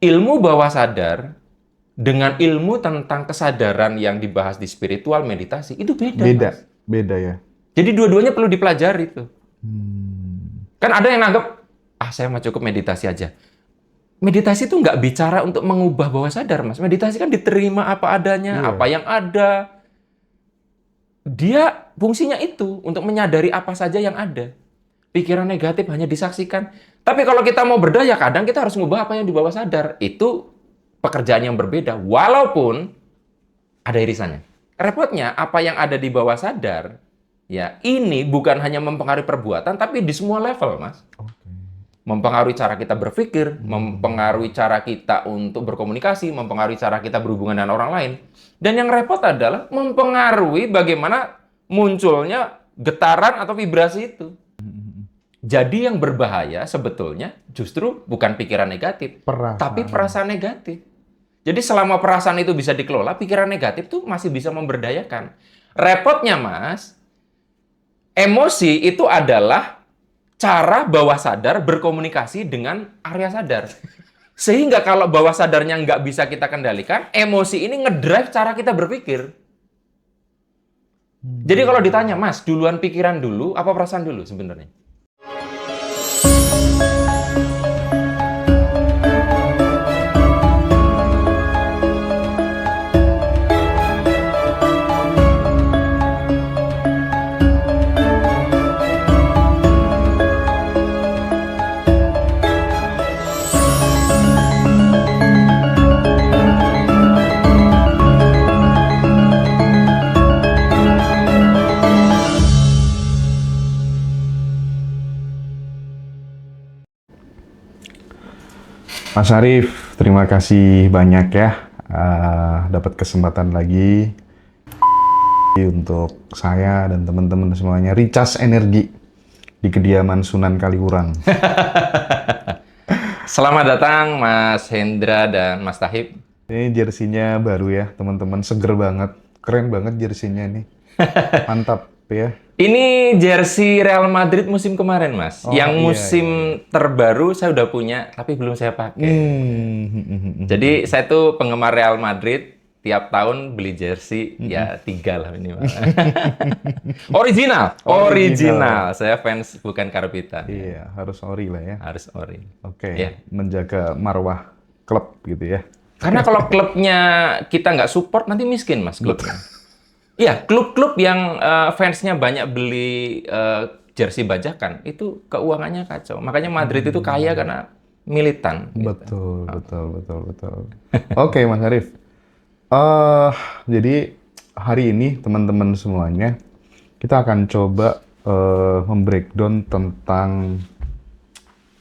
ilmu bawah sadar dengan ilmu tentang kesadaran yang dibahas di spiritual meditasi itu beda, Beda, Mas. beda ya. Jadi dua-duanya perlu dipelajari tuh. Hmm. Kan ada yang nganggap, saya mah cukup meditasi aja. Meditasi itu nggak bicara untuk mengubah bawah sadar, Mas. Meditasi kan diterima apa adanya, Iya. apa yang ada. Dia fungsinya itu, untuk menyadari apa saja yang ada. Pikiran negatif hanya disaksikan. Tapi kalau kita mau berdaya, kadang kita harus mengubah apa yang di bawah sadar. Itu pekerjaan yang berbeda, walaupun ada irisannya. Repotnya, apa yang ada di bawah sadar, ya ini bukan hanya mempengaruhi perbuatan, tapi di semua level, Mas. Oke. Mempengaruhi cara kita berpikir, mempengaruhi cara kita untuk berkomunikasi, mempengaruhi cara kita berhubungan dengan orang lain. Dan yang repot adalah mempengaruhi bagaimana munculnya getaran atau vibrasi itu. Jadi yang berbahaya sebetulnya justru bukan pikiran negatif, Perasaan. tapi perasaan negatif. Jadi selama perasaan itu bisa dikelola, pikiran negatif tuh masih bisa memberdayakan. Repotnya, Mas, emosi itu adalah cara bawah sadar berkomunikasi dengan area sadar. Sehingga kalau bawah sadarnya nggak bisa kita kendalikan, emosi ini ngedrive cara kita berpikir. Jadi kalau ditanya, Mas, duluan pikiran dulu, apa perasaan dulu sebenarnya? Mas Arif, terima kasih banyak ya. Dapat kesempatan lagi untuk saya dan teman-teman semuanya recharge energi di kediaman Sunan Kaliurang. Selamat datang Mas Hendra dan Mas Tahib. Ini jersinya baru ya, teman-teman. Seger banget. Keren banget jersinya nih. Mantap ya. Ini jersey Real Madrid musim kemarin, Mas. Oh, Yang iya, musim terbaru saya udah punya, tapi belum saya pakai. Jadi saya tuh penggemar Real Madrid. Tiap tahun beli jersey, ya 3 lah minimal. Original. Saya fans bukan karbitan. Iya, harus ori lah ya. Harus ori. Oke, Iya. menjaga marwah klub gitu ya. Karena kalau klubnya kita nggak support, nanti miskin, Mas, klubnya. Iya, klub-klub yang fansnya banyak beli jersey bajakan, itu keuangannya kacau. Makanya Madrid itu kaya karena militan. Gitu. Betul. Oke, Mas Arif. Jadi hari ini teman-teman semuanya, kita akan coba membreakdown tentang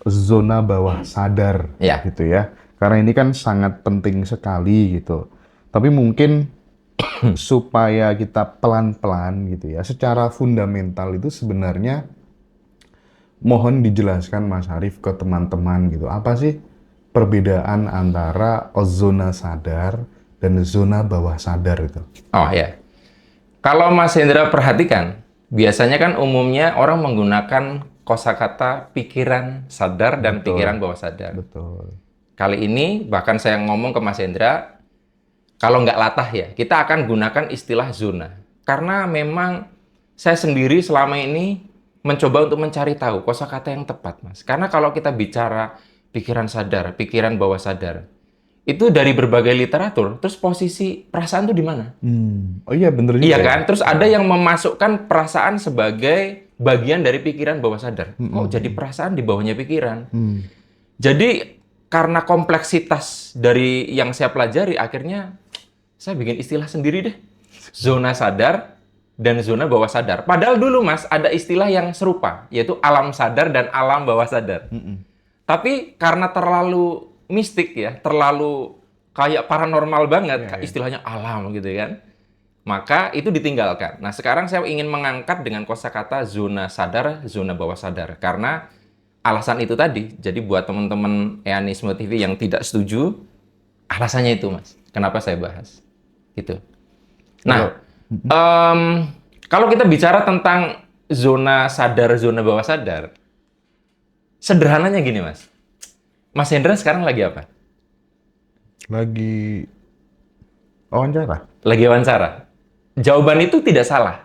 zona bawah sadar, Ya. gitu ya. Karena ini kan sangat penting sekali gitu. Tapi mungkin supaya kita pelan-pelan gitu ya, secara fundamental itu sebenarnya mohon dijelaskan Mas Arif ke teman-teman gitu. Apa sih perbedaan antara zona sadar dan zona bawah sadar itu? Oh ya. Kalau Mas Hendra perhatikan, biasanya kan umumnya orang menggunakan kosakata pikiran sadar dan Betul. pikiran bawah sadar. Betul. Kali ini bahkan saya ngomong ke Mas Hendra, kalau nggak latah ya, kita akan gunakan istilah zona. Karena memang saya sendiri selama ini mencoba untuk mencari tahu kosakata yang tepat, Mas. Karena kalau kita bicara pikiran sadar, pikiran bawah sadar, itu dari berbagai literatur, terus posisi perasaan itu di mana? Oh iya, bener juga. Iya ya. kan? Terus ada yang memasukkan perasaan sebagai bagian dari pikiran bawah sadar. Kok jadi perasaan di bawahnya pikiran? Jadi karena kompleksitas dari yang saya pelajari, akhirnya saya bikin istilah sendiri deh. Zona sadar dan zona bawah sadar. Padahal dulu, Mas, ada istilah yang serupa, yaitu alam sadar dan alam bawah sadar. Tapi karena terlalu mistik ya, terlalu kayak paranormal banget, istilahnya alam gitu kan. Maka itu ditinggalkan. Nah, sekarang saya ingin mengangkat dengan kosakata zona sadar, zona bawah sadar. Karena alasan itu tadi. Jadi buat teman-teman Eanisme TV yang tidak setuju, alasannya itu, Mas. Kenapa saya bahas? Gitu. Nah, kalau kita bicara tentang zona sadar, zona bawah sadar, sederhananya gini, Mas. Mas Hendra sekarang lagi apa? Lagi wawancara. Lagi wawancara. Jawaban itu tidak salah.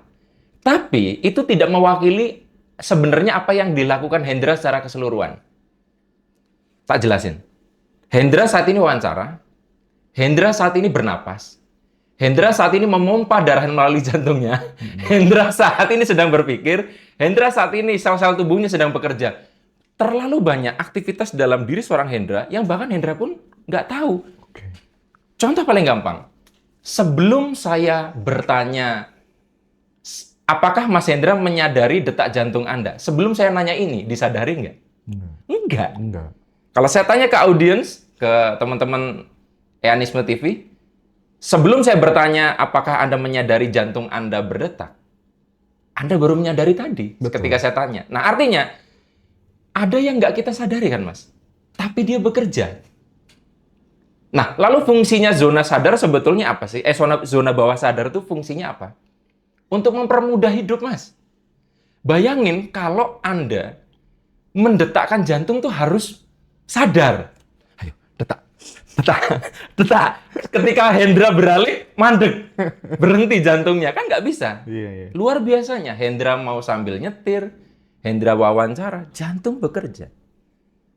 Tapi itu tidak mewakili sebenarnya apa yang dilakukan Hendra secara keseluruhan. Tak jelasin. Hendra saat ini wawancara. Hendra saat ini bernapas. Hendra saat ini memompa darah melalui jantungnya. Hendra saat ini sedang berpikir. Hendra saat ini sel-sel tubuhnya sedang bekerja. Terlalu banyak aktivitas dalam diri seorang Hendra yang bahkan Hendra pun nggak tahu. Oke. Contoh paling gampang. Sebelum saya bertanya, apakah Mas Hendra menyadari detak jantung Anda? Sebelum saya nanya ini, disadari nggak? Enggak. Enggak. Kalau saya tanya ke audiens, ke teman-teman Eanisme TV, sebelum saya bertanya apakah Anda menyadari jantung Anda berdetak, Anda baru menyadari tadi ketika saya tanya. Nah, artinya ada yang nggak kita sadari kan, Mas? Tapi dia bekerja. Nah, lalu fungsinya zona sadar sebetulnya apa sih? Zona bawah sadar itu fungsinya apa? Untuk mempermudah hidup, Mas. Bayangin kalau Anda mendetakkan jantung tuh harus sadar. Ayo, detak, detak, detak. Ketika Hendra beralih, mandek. Berhenti jantungnya. Kan nggak bisa. Iya. Luar biasanya, Hendra mau sambil nyetir, Hendra wawancara, jantung bekerja.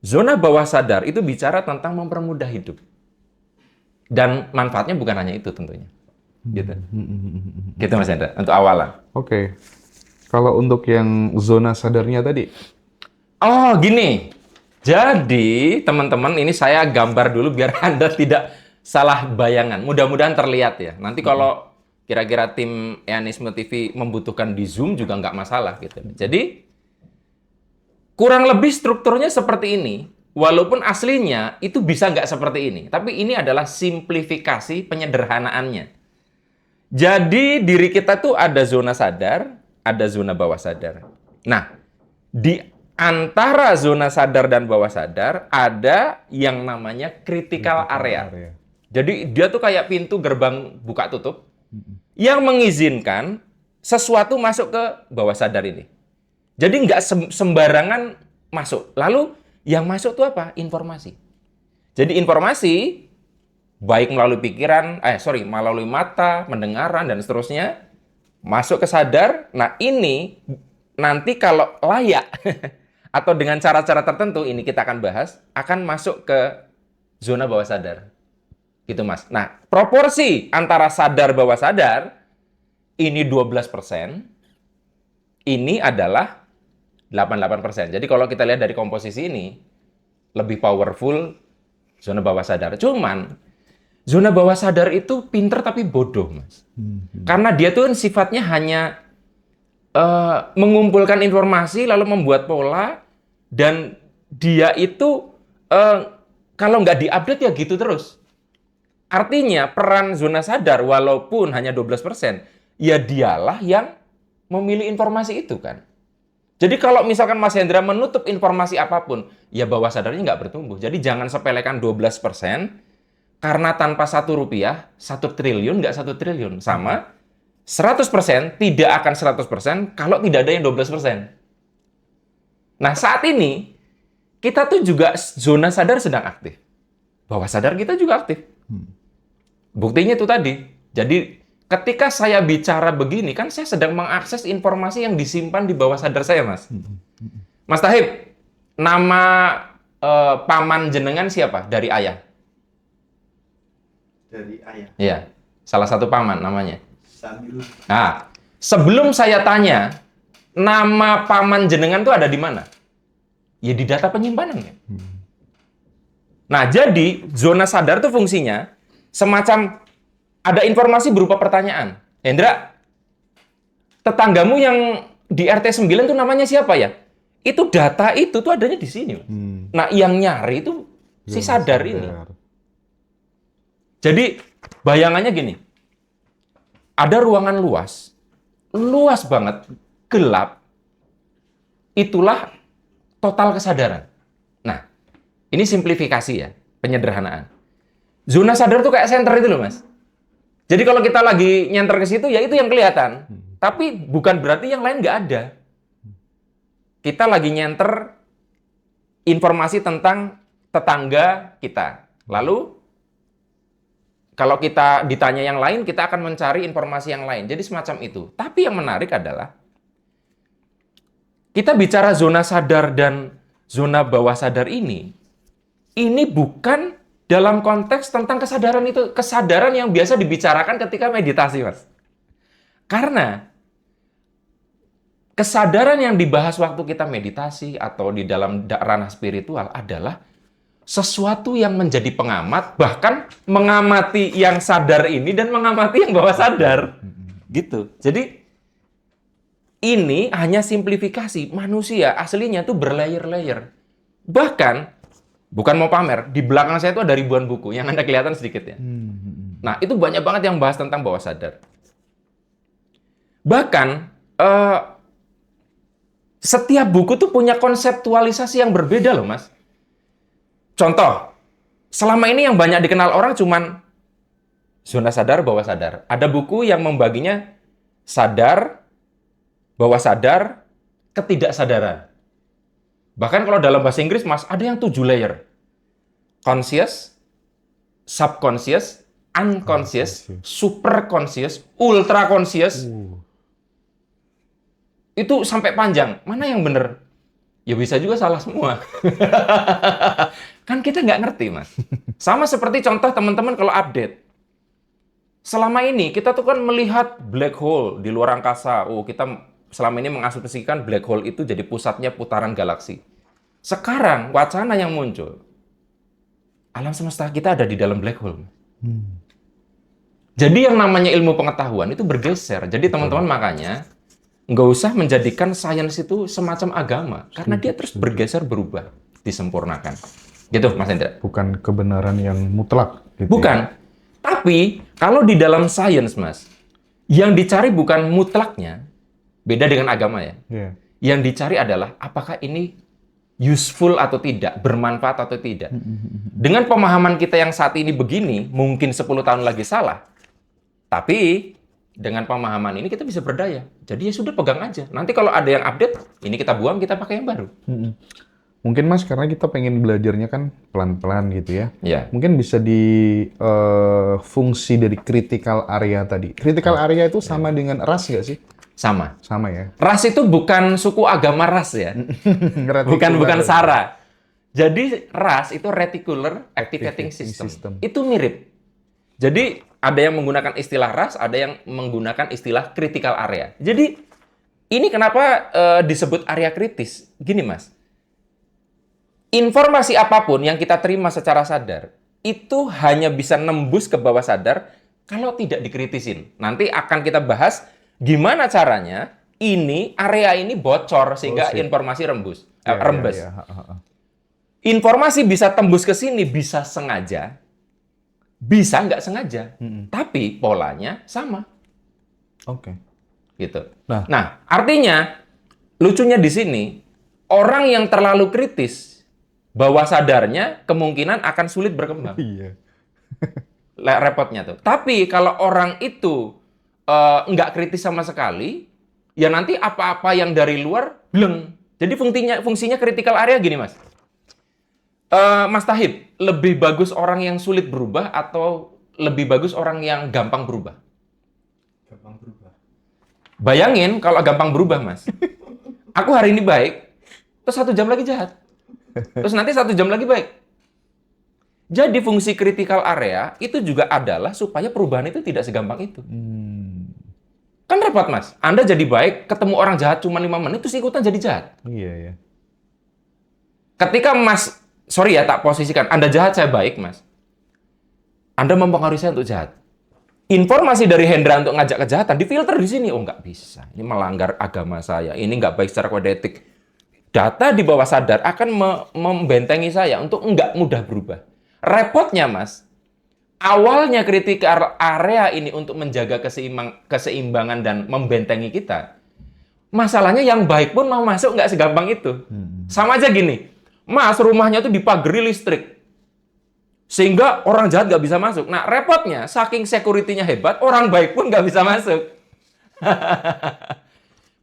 Zona bawah sadar itu bicara tentang mempermudah hidup. Dan manfaatnya bukan hanya itu tentunya. Gitu. Gitu Mas Hendra, untuk awalan. Oke. Kalau untuk yang zona sadarnya tadi, Oh, gini. Jadi, teman-teman, ini saya gambar dulu biar Anda tidak salah bayangan. Mudah-mudahan terlihat ya. Nanti kalau kira-kira tim Eanisme TV membutuhkan di Zoom juga nggak masalah gitu. Jadi, kurang lebih strukturnya seperti ini. Walaupun aslinya itu bisa nggak seperti ini. Tapi ini adalah simplifikasi penyederhanaannya. Jadi diri kita tuh ada zona sadar, ada zona bawah sadar. Nah, di antara zona sadar dan bawah sadar ada yang namanya critical area. Jadi dia tuh kayak pintu gerbang buka tutup yang mengizinkan sesuatu masuk ke bawah sadar ini. Jadi nggak sembarangan masuk. Lalu yang masuk tuh apa? Informasi. Jadi informasi baik melalui pikiran, melalui mata, pendengaran dan seterusnya masuk ke sadar. Nah, ini nanti kalau layak atau dengan cara-cara tertentu ini kita akan bahas, akan masuk ke zona bawah sadar. Gitu, Mas. Nah, proporsi antara sadar bawah sadar ini 12%, ini adalah 88%. Jadi kalau kita lihat dari komposisi ini, lebih powerful zona bawah sadar. Cuman, zona bawah sadar itu pinter tapi bodoh, Mas. Karena dia tuh sifatnya hanya mengumpulkan informasi, lalu membuat pola, dan dia itu kalau nggak diupdate ya gitu terus. Artinya, peran zona sadar walaupun hanya 12%, ya dialah yang memilih informasi itu kan. Jadi kalau misalkan Mas Hendra menutup informasi apapun, ya bawah sadarnya nggak bertumbuh. Jadi jangan sepelekan 12%, karena tanpa Rp1, 1 triliun nggak 1 triliun. Sama, 100% tidak akan 100% kalau tidak ada yang 12%. Nah saat ini, kita tuh juga zona sadar sedang aktif. Bawah sadar kita juga aktif. Buktinya itu tadi. Jadi ketika saya bicara begini, kan saya sedang mengakses informasi yang disimpan di bawah sadar saya, Mas. Mas Tahib, nama paman jenengan siapa dari ayah? Dari ayah. Iya, salah satu paman namanya. Sambil Nah, sebelum saya tanya, nama paman jenengan itu ada di mana? Ya di data penyimpanan ya. Nah, jadi zona sadar itu fungsinya semacam ada informasi berupa pertanyaan. Hendra, tetanggamu yang di RT 9 itu namanya siapa ya? Itu data itu tuh adanya di sini. Nah, yang nyari itu si sadar ini. Jadi, bayangannya gini. Ada ruangan luas banget, gelap. Itulah total kesadaran. Nah, ini simplifikasi ya, penyederhanaan. Zona sadar tuh kayak senter itu loh, Mas. Jadi kalau kita lagi nyenter ke situ, ya itu yang kelihatan. Tapi bukan berarti yang lain nggak ada. Kita lagi nyenter informasi tentang tetangga kita. Lalu kalau kita ditanya yang lain, kita akan mencari informasi yang lain. Jadi semacam itu. Tapi yang menarik adalah kita bicara zona sadar dan zona bawah sadar ini bukan dalam konteks tentang kesadaran itu, kesadaran yang biasa dibicarakan ketika meditasi, Mas. Karena kesadaran yang dibahas waktu kita meditasi atau di dalam ranah spiritual adalah sesuatu yang menjadi pengamat, bahkan mengamati yang sadar ini dan mengamati yang bawah sadar. Gitu. Jadi ini hanya simplifikasi. Manusia aslinya tuh berlayer-layer. Bahkan, bukan mau pamer, di belakang saya itu ada ribuan buku yang Anda kelihatan sedikit ya. Nah, itu banyak banget yang bahas tentang bawah sadar. Bahkan, setiap buku tuh punya konseptualisasi yang berbeda loh, Mas. Contoh, selama ini yang banyak dikenal orang cuman zona sadar, bawah sadar. Ada buku yang membaginya sadar, bawah sadar, ketidaksadaran. Bahkan kalau dalam bahasa Inggris, Mas, ada yang 7 layer. Conscious, subconscious, unconscious, superconscious, ultra conscious. Itu sampai panjang. Mana yang benar? Ya bisa juga salah semua. Kan kita nggak ngerti, Mas. Sama seperti contoh teman-teman kalau update. Selama ini kita tuh kan melihat black hole di luar angkasa. Oh, kita selama ini mengasumsikan black hole itu jadi pusatnya putaran galaksi. Sekarang wacana yang muncul, alam semesta kita ada di dalam black hole. Jadi yang namanya ilmu pengetahuan itu bergeser. Jadi teman-teman makanya nggak usah menjadikan sains itu semacam agama. Karena dia terus bergeser, berubah, disempurnakan. Gitu, Mas Hendra. Bukan kebenaran yang mutlak. Gitu Bukan. Ya? Tapi kalau di dalam sains, Mas, yang dicari bukan mutlaknya, beda dengan agama ya. Yeah. Yang dicari adalah apakah ini useful atau tidak, bermanfaat atau tidak. Dengan pemahaman kita yang saat ini begini, mungkin 10 tahun lagi salah. Tapi dengan pemahaman ini kita bisa berdaya. Jadi ya sudah, pegang aja. Nanti kalau ada yang update, ini kita buang, kita pakai yang baru. Mungkin Mas, karena kita pengen belajarnya kan pelan-pelan gitu ya. Ya. Mungkin bisa di fungsi dari critical area tadi. Critical area itu sama dengan ras nggak sih? Sama. Sama ya. Ras itu bukan suku agama ras ya. bukan SARA. Jadi ras itu Reticular Activating System. Itu mirip. Jadi ada yang menggunakan istilah ras, ada yang menggunakan istilah critical area. Jadi ini kenapa disebut area kritis? Gini, Mas. Informasi apapun yang kita terima secara sadar, itu hanya bisa nembus ke bawah sadar kalau tidak dikritisin. Nanti akan kita bahas gimana caranya area ini bocor sehingga informasi rembes. Informasi bisa tembus ke sini, bisa sengaja, bisa nggak sengaja. Tapi polanya sama. Oke. Gitu. Nah, artinya lucunya di sini, orang yang terlalu kritis, bawah sadarnya kemungkinan akan sulit berkembang. Iya. Repotnya tuh. Tapi kalau orang itu nggak kritis sama sekali, ya nanti apa-apa yang dari luar, bleng. Jadi fungsinya critical area gini, Mas. Mas Tahib, lebih bagus orang yang sulit berubah atau lebih bagus orang yang gampang berubah? Gampang berubah. Bayangin kalau gampang berubah, Mas. Aku hari ini baik, terus 1 jam lagi jahat. Terus nanti 1 jam lagi baik. Jadi fungsi critical area itu juga adalah supaya perubahan itu tidak segampang itu. Kan repot, Mas. Anda jadi baik, ketemu orang jahat cuma 5 menit, terus ikutan jadi jahat. Iya, ya. Ketika Mas, sorry ya tak posisikan, Anda jahat, saya baik, Mas. Anda mempengaruhi saya untuk jahat. Informasi dari Hendra untuk ngajak kejahatan, difilter di sini. Oh, nggak bisa. Ini melanggar agama saya. Ini nggak baik secara kode etik. Data di bawah sadar akan membentengi saya untuk nggak mudah berubah. Repotnya, Mas, awalnya critical area ini untuk menjaga keseimbangan dan membentengi kita. Masalahnya yang baik pun mau masuk nggak segampang itu. Sama aja gini, Mas, rumahnya tuh dipagari listrik. Sehingga orang jahat nggak bisa masuk. Nah, repotnya, saking security-nya hebat, orang baik pun nggak bisa masuk.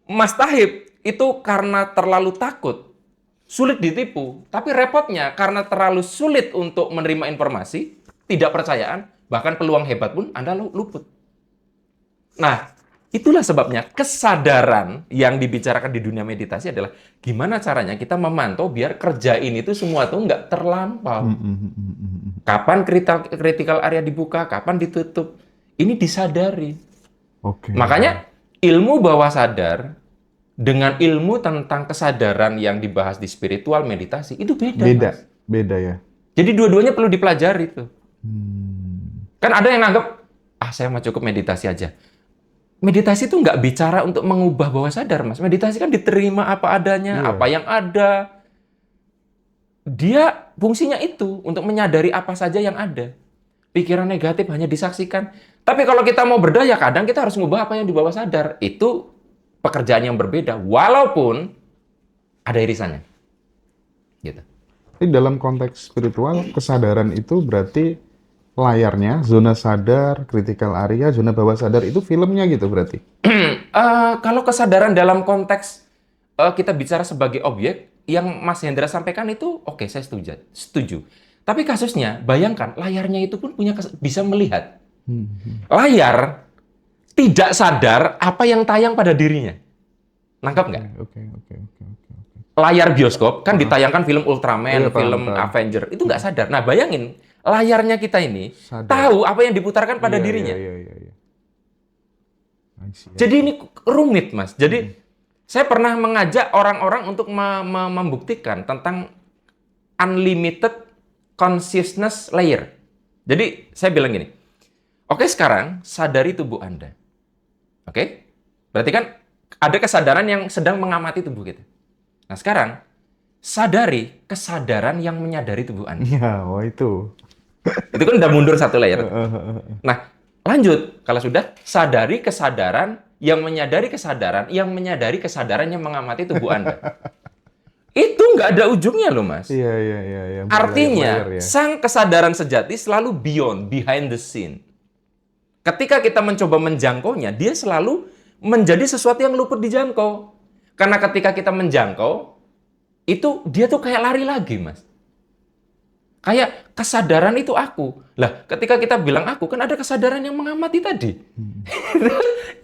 Mas Tahib, itu karena terlalu takut, sulit ditipu. Tapi repotnya, karena terlalu sulit untuk menerima informasi, tidak percayaan, Bahkan peluang hebat pun Anda luput. Nah, itulah sebabnya kesadaran yang dibicarakan di dunia meditasi adalah gimana caranya kita memantau biar kerja ini tuh semua tuh nggak terlampau. Kapan critical area dibuka, kapan ditutup. Ini disadari. Oke. Makanya ilmu bawah sadar dengan ilmu tentang kesadaran yang dibahas di spiritual meditasi itu beda. Mas. Beda ya. Jadi dua-duanya perlu dipelajari tuh. Kan ada yang nganggap, saya mau cukup meditasi aja. Meditasi itu nggak bicara untuk mengubah bawah sadar, Mas. Meditasi kan diterima apa adanya, apa yang ada. Dia fungsinya itu, untuk menyadari apa saja yang ada. Pikiran negatif hanya disaksikan. Tapi kalau kita mau berdaya, kadang kita harus mengubah apa yang di bawah sadar. Itu pekerjaan yang berbeda, walaupun ada irisannya. Gitu. Jadi dalam konteks spiritual, kesadaran itu berarti layarnya, zona sadar, critical area, zona bawah sadar, itu filmnya gitu berarti? Kalau kesadaran dalam konteks kita bicara sebagai objek, yang Mas Hendra sampaikan itu oke, saya setuju. Tapi kasusnya, bayangkan layarnya itu pun bisa melihat. Layar tidak sadar apa yang tayang pada dirinya. Nangkap nggak? Oke. Layar bioskop kan ditayangkan film Ultraman, Iya, film paham. Avenger, itu nggak sadar. Nah, bayangin layarnya kita ini Sadar. tahu apa yang diputarkan pada dirinya. Iya. I see. Jadi ini rumit, Mas. Jadi saya pernah mengajak orang-orang untuk membuktikan tentang unlimited consciousness layer. Jadi saya bilang gini, oke, sekarang sadari tubuh Anda. Oke? Berarti kan ada kesadaran yang sedang mengamati tubuh kita. Nah, sekarang sadari kesadaran yang menyadari tubuh Anda. Iya, wah itu. Itu kan udah mundur satu layer. Nah, lanjut. Kalau sudah, sadari kesadaran yang menyadari kesadaran yang mengamati tubuh Anda. Itu nggak ada ujungnya loh, Mas. Iya. Artinya, Berlayar-layar ya. sang kesadaran sejati selalu behind the scene. Ketika kita mencoba menjangkaunya, dia selalu menjadi sesuatu yang luput dijangkau. Karena ketika kita menjangkau, itu dia tuh kayak lari lagi, Mas. Kayak kesadaran itu aku. Lah, ketika kita bilang aku, kan ada kesadaran yang mengamati tadi.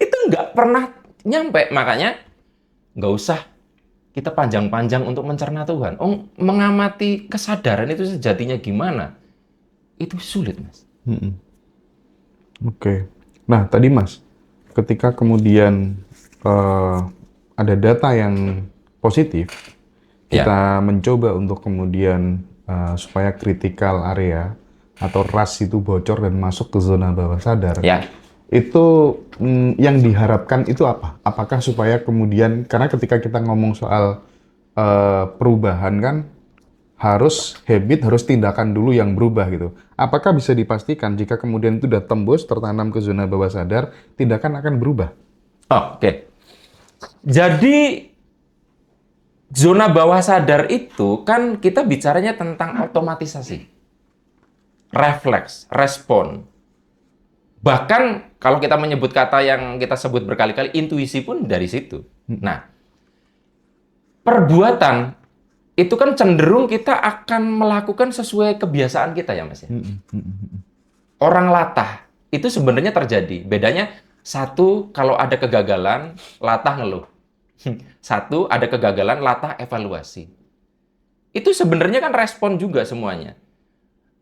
Itu nggak pernah nyampe. Makanya, nggak usah kita panjang-panjang untuk mencerna Tuhan. Mengamati kesadaran itu sejatinya gimana? Itu sulit, Mas. Oke. Nah, tadi Mas, ketika kemudian ada data yang positif, kita mencoba untuk kemudian supaya critical area atau RAS itu bocor dan masuk ke zona bawah sadar. Ya. Itu yang diharapkan itu apa? Apakah supaya kemudian, karena ketika kita ngomong soal perubahan kan, harus habit, harus tindakan dulu yang berubah gitu. Apakah bisa dipastikan jika kemudian itu sudah tembus, tertanam ke zona bawah sadar, tindakan akan berubah? Oke. Jadi, zona bawah sadar itu kan kita bicaranya tentang otomatisasi. Refleks, respon. Bahkan kalau kita menyebut kata yang kita sebut berkali-kali, intuisi pun dari situ. Nah, perbuatan itu kan cenderung kita akan melakukan sesuai kebiasaan kita ya, Mas. Orang latah itu sebenarnya terjadi. Bedanya, satu, kalau ada kegagalan, latah ngeluh. Satu, ada kegagalan, latah evaluasi. Itu sebenarnya kan respon juga semuanya.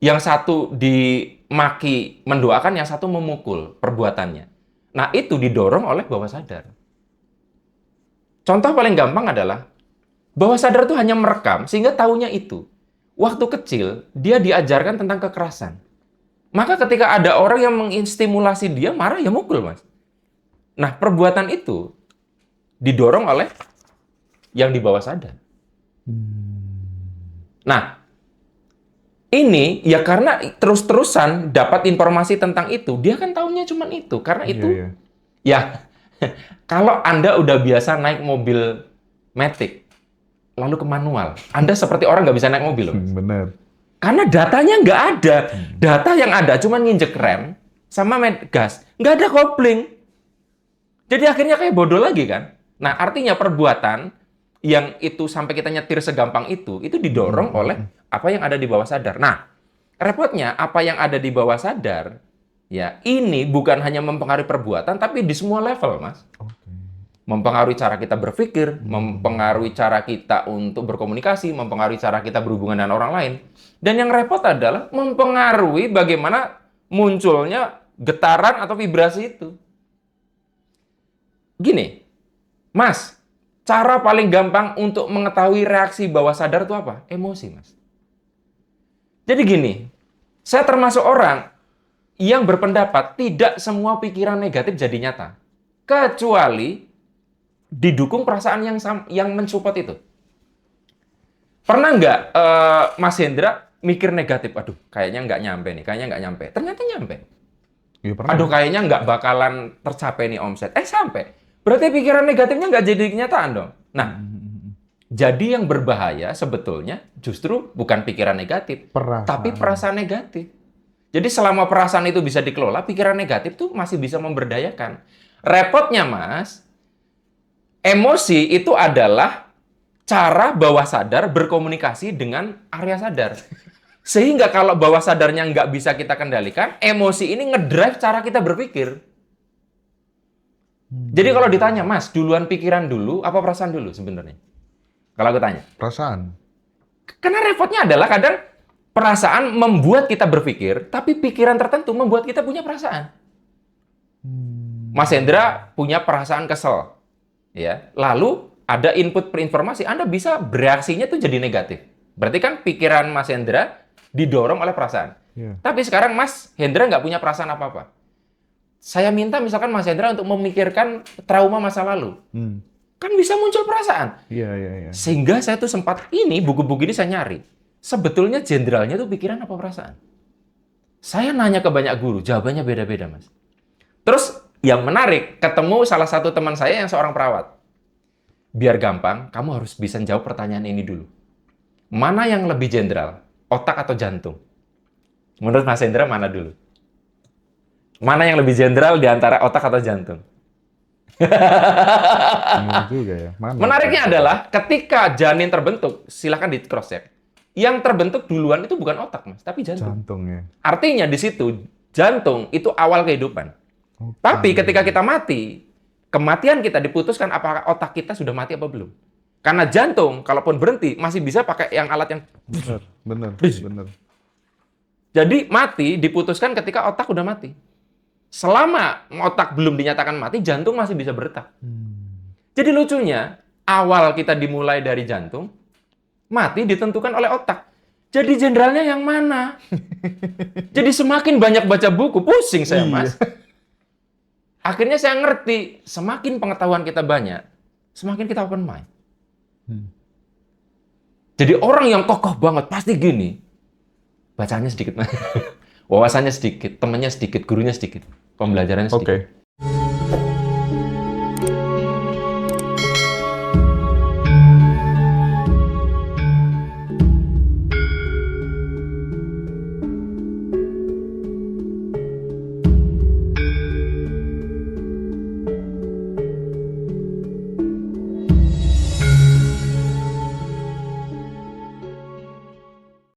Yang satu dimaki, mendoakan, yang satu memukul perbuatannya. Nah, itu didorong oleh bawah sadar. Contoh paling gampang adalah, bawah sadar itu hanya merekam, sehingga taunya itu. Waktu kecil, dia diajarkan tentang kekerasan. Maka ketika ada orang yang menginstimulasi dia, marah, ya mukul, Mas. Nah, perbuatan itu didorong oleh yang di bawah sadar. Nah, ini ya karena terus-terusan dapat informasi tentang itu, dia kan taunya cuma itu. Karena itu, ya, kalau Anda udah biasa naik mobil Matic, lalu ke manual, Anda seperti orang nggak bisa naik mobil, loh. Benar. Karena datanya nggak ada. Data yang ada cuma nginjek rem sama gas. Nggak ada kopling. Jadi akhirnya kayak bodoh lagi kan. Nah, artinya perbuatan yang itu sampai kita nyetir segampang itu didorong oleh apa yang ada di bawah sadar. Nah, repotnya apa yang ada di bawah sadar Ya, ini bukan hanya mempengaruhi perbuatan, tapi di semua level, Mas. Oke. Mempengaruhi cara kita berpikir, mempengaruhi cara kita untuk berkomunikasi, mempengaruhi cara kita berhubungan dengan orang lain. Dan yang repot adalah mempengaruhi bagaimana munculnya getaran atau vibrasi itu. Gini, Mas, cara paling gampang untuk mengetahui reaksi bawah sadar itu apa? Emosi, Mas. Jadi gini, saya termasuk orang yang berpendapat tidak semua pikiran negatif jadi nyata. Kecuali didukung perasaan yang mensupport itu. Pernah nggak Mas Hendra mikir negatif? Aduh, kayaknya nggak nyampe nih, kayaknya nggak nyampe. Ternyata nyampe. Iya, pernah. Aduh, kayaknya nggak bakalan tercapai nih omset. Sampai. Berarti pikiran negatifnya nggak jadi kenyataan dong. Nah, jadi yang berbahaya sebetulnya justru bukan pikiran negatif, Perasaan. tapi perasaan negatif. Jadi selama perasaan itu bisa dikelola, pikiran negatif tuh masih bisa memberdayakan. Repotnya, Mas, emosi itu adalah cara bawah sadar berkomunikasi dengan area sadar. Sehingga kalau bawah sadarnya nggak bisa kita kendalikan, emosi ini ngedrive cara kita berpikir. Jadi kalau ditanya, Mas, duluan pikiran dulu, apa perasaan dulu sebenarnya? Kalau aku tanya. Perasaan. Karena repotnya adalah kadang perasaan membuat kita berpikir, tapi pikiran tertentu membuat kita punya perasaan. Mas Hendra punya perasaan kesel, ya. Lalu ada input informasi, Anda bisa bereaksinya tuh jadi negatif. Berarti kan pikiran Mas Hendra didorong oleh perasaan. Iya. Tapi sekarang Mas Hendra nggak punya perasaan apa-apa. Saya minta misalkan Mas Hendra untuk memikirkan trauma masa lalu. Kan bisa muncul perasaan. Iya. Sehingga saya tuh sempat buku-buku ini saya nyari. Sebetulnya jenderalnya tuh pikiran apa perasaan? Saya nanya ke banyak guru, jawabannya beda-beda, Mas. Terus yang menarik, ketemu salah satu teman saya yang seorang perawat. Biar gampang, kamu harus bisa jawab pertanyaan ini dulu. Mana yang lebih jenderal, otak atau jantung? Menurut Mas Hendra mana dulu? Mana yang lebih jenderal di antara otak atau jantung? Benar juga ya. Mana? Menariknya adalah ketika janin terbentuk, silakan di cross check. Yang terbentuk duluan itu bukan otak, Mas, tapi jantung. Jantung ya. Artinya di situ jantung itu awal kehidupan. Oke. Tapi ketika kita mati, kematian kita diputuskan apakah otak kita sudah mati apa belum. Karena jantung kalaupun berhenti masih bisa pakai yang alat yang Benar. Jadi mati diputuskan ketika otak udah mati. Selama otak belum dinyatakan mati, jantung masih bisa berdetak. Jadi lucunya, awal kita dimulai dari jantung, mati ditentukan oleh otak. Jadi jenderalnya yang mana? Jadi semakin banyak baca buku, pusing saya, Mas. Akhirnya saya ngerti, semakin pengetahuan kita banyak, semakin kita open mind. Jadi orang yang kokoh banget, pasti gini. Bacanya sedikit, wawasannya sedikit, temannya sedikit, gurunya sedikit, pembelajarannya sedikit. Oke.